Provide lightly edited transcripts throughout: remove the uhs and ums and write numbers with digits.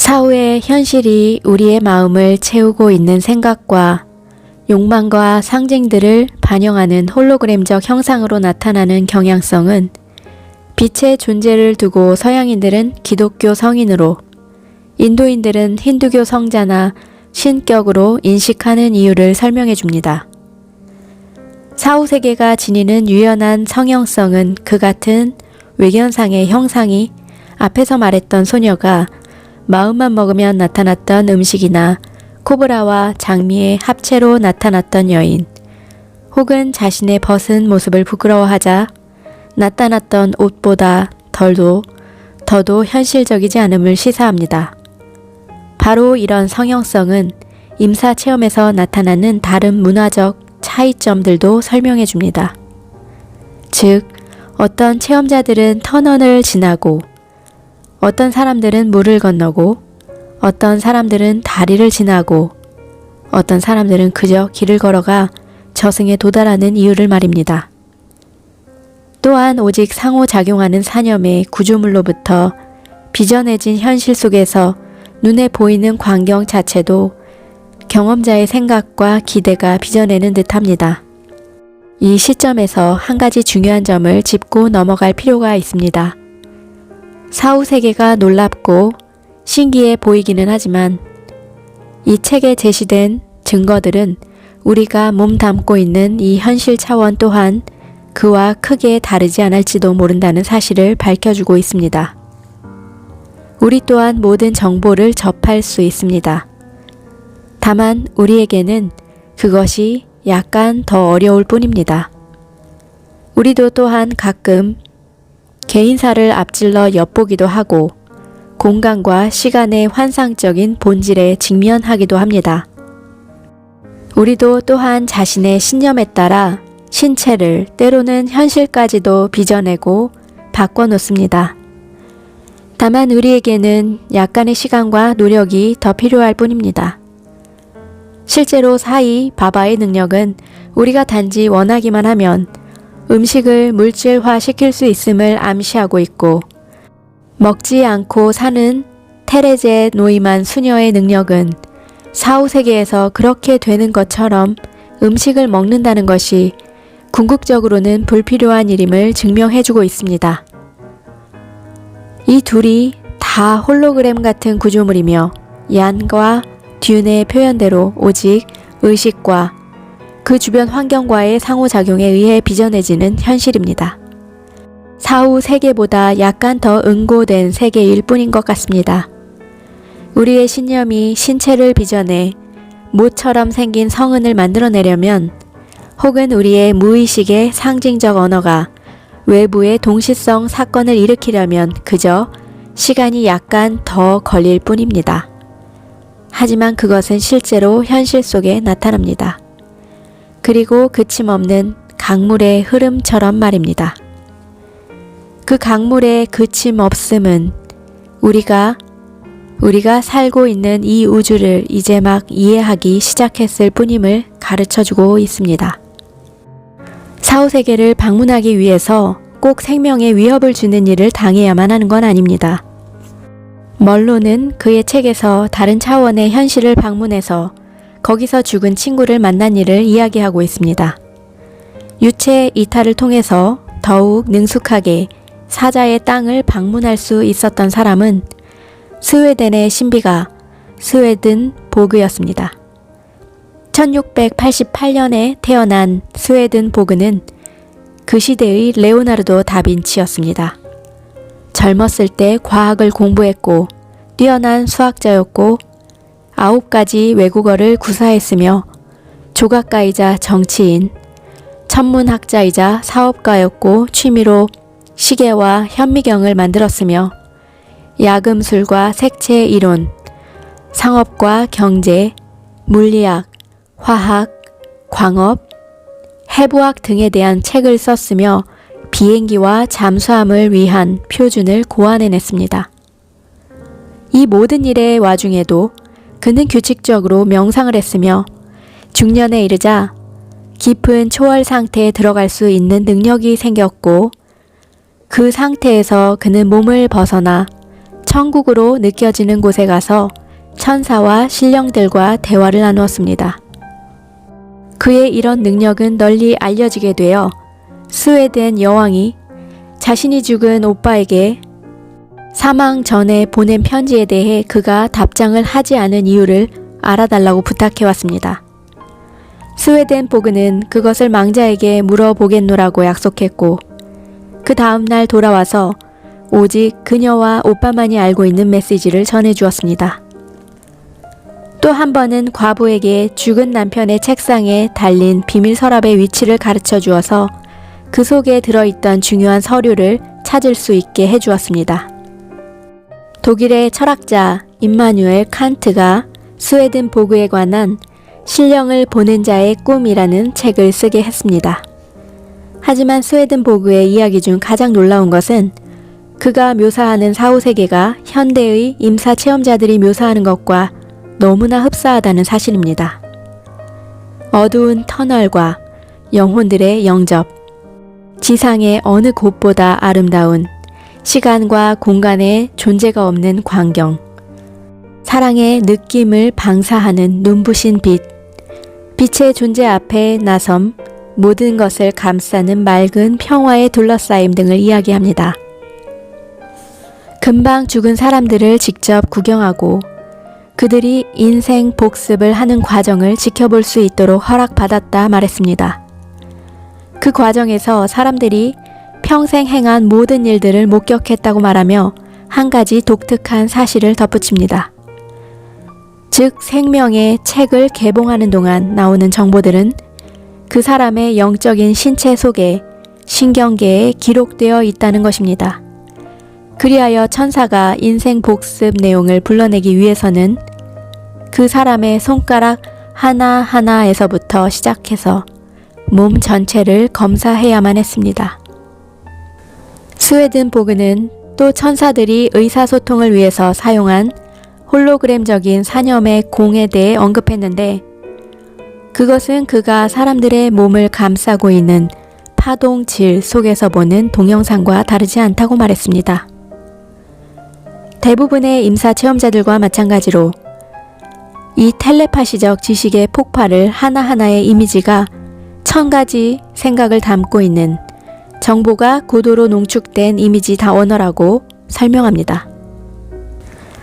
사후의 현실이 우리의 마음을 채우고 있는 생각과 욕망과 상징들을 반영하는 홀로그램적 형상으로 나타나는 경향성은 빛의 존재를 두고 서양인들은 기독교 성인으로, 인도인들은 힌두교 성자나 신격으로 인식하는 이유를 설명해 줍니다. 사후 세계가 지니는 유연한 성형성은 그 같은 외견상의 형상이 앞에서 말했던 소녀가 마음만 먹으면 나타났던 음식이나 코브라와 장미의 합체로 나타났던 여인, 혹은 자신의 벗은 모습을 부끄러워하자 나타났던 옷보다 더도 현실적이지 않음을 시사합니다. 바로 이런 성형성은 임사 체험에서 나타나는 다른 문화적 차이점들도 설명해 줍니다. 즉, 어떤 체험자들은 터널을 지나고, 어떤 사람들은 물을 건너고, 어떤 사람들은 다리를 지나고, 어떤 사람들은 그저 길을 걸어가 저승에 도달하는 이유를 말입니다. 또한 오직 상호작용하는 사념의 구조물로부터 빚어내진 현실 속에서 눈에 보이는 광경 자체도 경험자의 생각과 기대가 빚어내는 듯합니다. 이 시점에서 한 가지 중요한 점을 짚고 넘어갈 필요가 있습니다. 사후 세계가 놀랍고 신기해 보이기는 하지만 이 책에 제시된 증거들은 우리가 몸담고 있는 이 현실 차원 또한 그와 크게 다르지 않을지도 모른다는 사실을 밝혀주고 있습니다. 우리 또한 모든 정보를 접할 수 있습니다. 다만 우리에게는 그것이 약간 더 어려울 뿐입니다. 우리도 또한 가끔 개인사를 앞질러 엿보기도 하고 공간과 시간의 환상적인 본질에 직면하기도 합니다. 우리도 또한 자신의 신념에 따라 신체를 때로는 현실까지도 빚어내고 바꿔놓습니다. 다만 우리에게는 약간의 시간과 노력이 더 필요할 뿐입니다. 실제로 사이 바바의 능력은 우리가 단지 원하기만 하면 음식을 물질화 시킬 수 있음을 암시하고 있고, 먹지 않고 사는 테레제 노이만 수녀의 능력은 사후 세계에서 그렇게 되는 것처럼 음식을 먹는다는 것이 궁극적으로는 불필요한 일임을 증명해주고 있습니다. 이 둘이 다 홀로그램 같은 구조물이며 얀과 듄의 표현대로 오직 의식과 그 주변 환경과의 상호작용에 의해 빚어내지는 현실입니다. 사후 세계보다 약간 더 응고된 세계일 뿐인 것 같습니다. 우리의 신념이 신체를 빚어내 모처럼 생긴 성은을 만들어내려면, 혹은 우리의 무의식의 상징적 언어가 외부의 동시성 사건을 일으키려면 그저 시간이 약간 더 걸릴 뿐입니다. 하지만 그것은 실제로 현실 속에 나타납니다. 그리고 그침없는 강물의 흐름처럼 말입니다. 그 강물의 그침 없음은 우리가 살고 있는 이 우주를 이제 막 이해하기 시작했을 뿐임을 가르쳐주고 있습니다. 사후세계를 방문하기 위해서 꼭 생명에 위협을 주는 일을 당해야만 하는 건 아닙니다. 멀로는 그의 책에서 다른 차원의 현실을 방문해서 거기서 죽은 친구를 만난 일을 이야기하고 있습니다. 유체 이탈을 통해서 더욱 능숙하게 사자의 땅을 방문할 수 있었던 사람은 스웨덴의 신비가 스웨든 보그였습니다. 1688년에 태어난 스웨든 보그는 그 시대의 레오나르도 다빈치였습니다. 젊었을 때 과학을 공부했고 뛰어난 수학자였고 9가지 외국어를 구사했으며 조각가이자 정치인, 천문학자이자 사업가였고 취미로 시계와 현미경을 만들었으며 야금술과 색채 이론, 상업과 경제, 물리학, 화학, 광업, 해부학 등에 대한 책을 썼으며 비행기와 잠수함을 위한 표준을 고안해냈습니다. 이 모든 일의 와중에도 그는 규칙적으로 명상을 했으며 중년에 이르자 깊은 초월 상태에 들어갈 수 있는 능력이 생겼고, 그 상태에서 그는 몸을 벗어나 천국으로 느껴지는 곳에 가서 천사와 신령들과 대화를 나누었습니다. 그의 이런 능력은 널리 알려지게 되어 스웨덴 여왕이 자신이 죽은 오빠에게 사망 전에 보낸 편지에 대해 그가 답장을 하지 않은 이유를 알아달라고 부탁해왔습니다. 스웨덴 보그는 그것을 망자에게 물어보겠노라고 약속했고 그 다음날 돌아와서 오직 그녀와 오빠만이 알고 있는 메시지를 전해주었습니다. 또 한 번은 과부에게 죽은 남편의 책상에 달린 비밀 서랍의 위치를 가르쳐 주어서 그 속에 들어있던 중요한 서류를 찾을 수 있게 해주었습니다. 독일의 철학자 임마누엘 칸트가 스웨덴 보그에 관한 신령을 보낸 자의 꿈이라는 책을 쓰게 했습니다. 하지만 스웨덴 보그의 이야기 중 가장 놀라운 것은 그가 묘사하는 사후세계가 현대의 임사 체험자들이 묘사하는 것과 너무나 흡사하다는 사실입니다. 어두운 터널과 영혼들의 영접, 지상의 어느 곳보다 아름다운 시간과 공간의 존재가 없는 광경, 사랑의 느낌을 방사하는 눈부신 빛, 빛의 존재 앞에 나섬, 모든 것을 감싸는 맑은 평화의 둘러싸임 등을 이야기합니다. 금방 죽은 사람들을 직접 구경하고 그들이 인생 복습을 하는 과정을 지켜볼 수 있도록 허락받았다 말했습니다. 그 과정에서 사람들이 평생 행한 모든 일들을 목격했다고 말하며 한 가지 독특한 사실을 덧붙입니다. 즉 생명의 책을 개봉하는 동안 나오는 정보들은 그 사람의 영적인 신체 속에 신경계에 기록되어 있다는 것입니다. 그리하여 천사가 인생 복습 내용을 불러내기 위해서는 그 사람의 손가락 하나하나에서부터 시작해서 몸 전체를 검사해야만 했습니다. 스웨덴 보그는 또 천사들이 의사소통을 위해서 사용한 홀로그램적인 사념의 공에 대해 언급했는데 그것은 그가 사람들의 몸을 감싸고 있는 파동질 속에서 보는 동영상과 다르지 않다고 말했습니다. 대부분의 임사 체험자들과 마찬가지로 이 텔레파시적 지식의 폭발을 하나하나의 이미지가 1000가지 생각을 담고 있는 정보가 고도로 농축된 이미지 언어라고 설명합니다.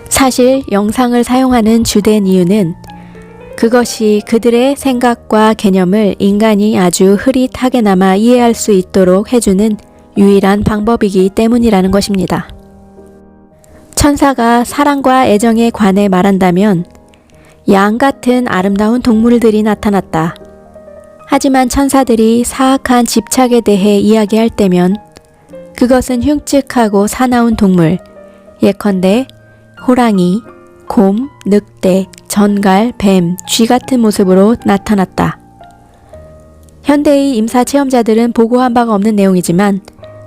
사실 영상을 사용하는 주된 이유는 그것이 그들의 생각과 개념을 인간이 아주 흐릿하게나마 이해할 수 있도록 해주는 유일한 방법이기 때문이라는 것입니다. 천사가 사랑과 애정에 관해 말한다면 양 같은 아름다운 동물들이 나타났다. 하지만 천사들이 사악한 집착에 대해 이야기할 때면 그것은 흉측하고 사나운 동물, 예컨대 호랑이, 곰, 늑대, 전갈, 뱀, 쥐 같은 모습으로 나타났다. 현대의 임사 체험자들은 보고한 바가 없는 내용이지만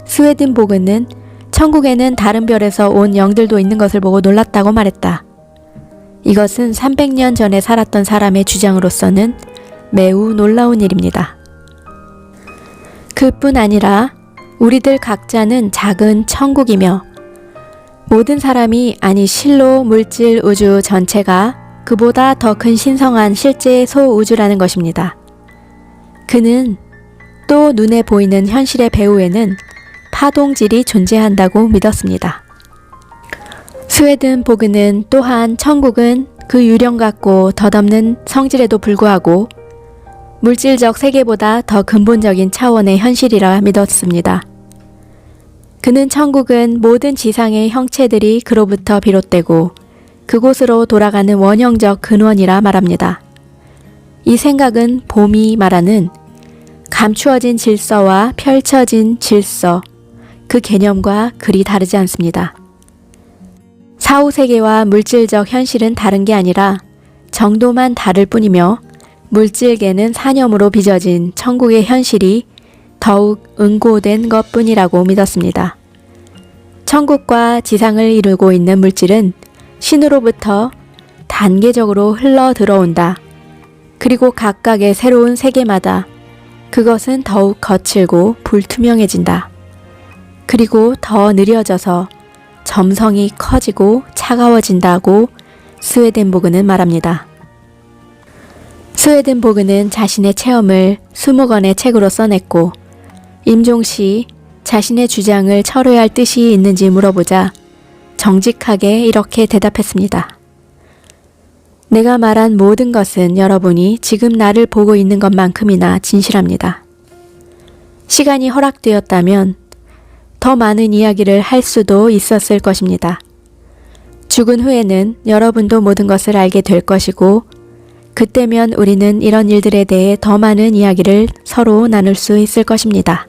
스웨덴 보그는 천국에는 다른 별에서 온 영들도 있는 것을 보고 놀랐다고 말했다. 이것은 300년 전에 살았던 사람의 주장으로서는 매우 놀라운 일입니다. 그뿐 아니라 우리들 각자는 작은 천국이며 모든 사람이 아니 실로 물질 우주 전체가 그보다 더 큰 신성한 실제 소우주라는 것입니다. 그는 또 눈에 보이는 현실의 배후에는 파동질이 존재한다고 믿었습니다. 스웨덴 보그는 또한 천국은 그 유령 같고 덧없는 성질에도 불구하고 물질적 세계보다 더 근본적인 차원의 현실이라 믿었습니다. 그는 천국은 모든 지상의 형체들이 그로부터 비롯되고 그곳으로 돌아가는 원형적 근원이라 말합니다. 이 생각은 봄이 말하는 감추어진 질서와 펼쳐진 질서, 그 개념과 그리 다르지 않습니다. 사후세계와 물질적 현실은 다른 게 아니라 정도만 다를 뿐이며 물질계는 사념으로 빚어진 천국의 현실이 더욱 응고된 것뿐이라고 믿었습니다. 천국과 지상을 이루고 있는 물질은 신으로부터 단계적으로 흘러 들어온다. 그리고 각각의 새로운 세계마다 그것은 더욱 거칠고 불투명해진다. 그리고 더 느려져서 점성이 커지고 차가워진다고 스웨덴보그는 말합니다. 스웨덴보그는 자신의 체험을 20권의 책으로 써냈고 임종시 자신의 주장을 철회할 뜻이 있는지 물어보자 정직하게 이렇게 대답했습니다. 내가 말한 모든 것은 여러분이 지금 나를 보고 있는 것만큼이나 진실합니다. 시간이 허락되었다면 더 많은 이야기를 할 수도 있었을 것입니다. 죽은 후에는 여러분도 모든 것을 알게 될 것이고 그때면 우리는 이런 일들에 대해 더 많은 이야기를 서로 나눌 수 있을 것입니다.